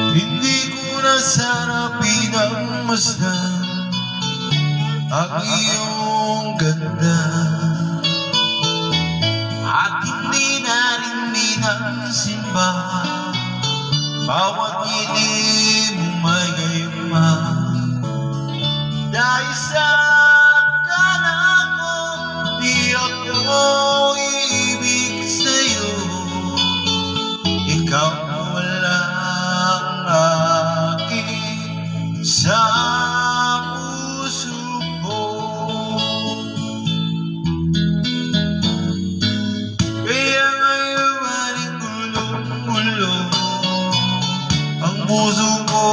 Hindi ko na sana pinagmasdan ang iyong ganda, at hindi na rin minansimba bawat ngiti mong may gayuma. Dahil sa akala ko di ako ibig sa'yo, ikaw wala ang akin sa puso ko. Kaya ngayon maling gulong-gulo ang puso ko.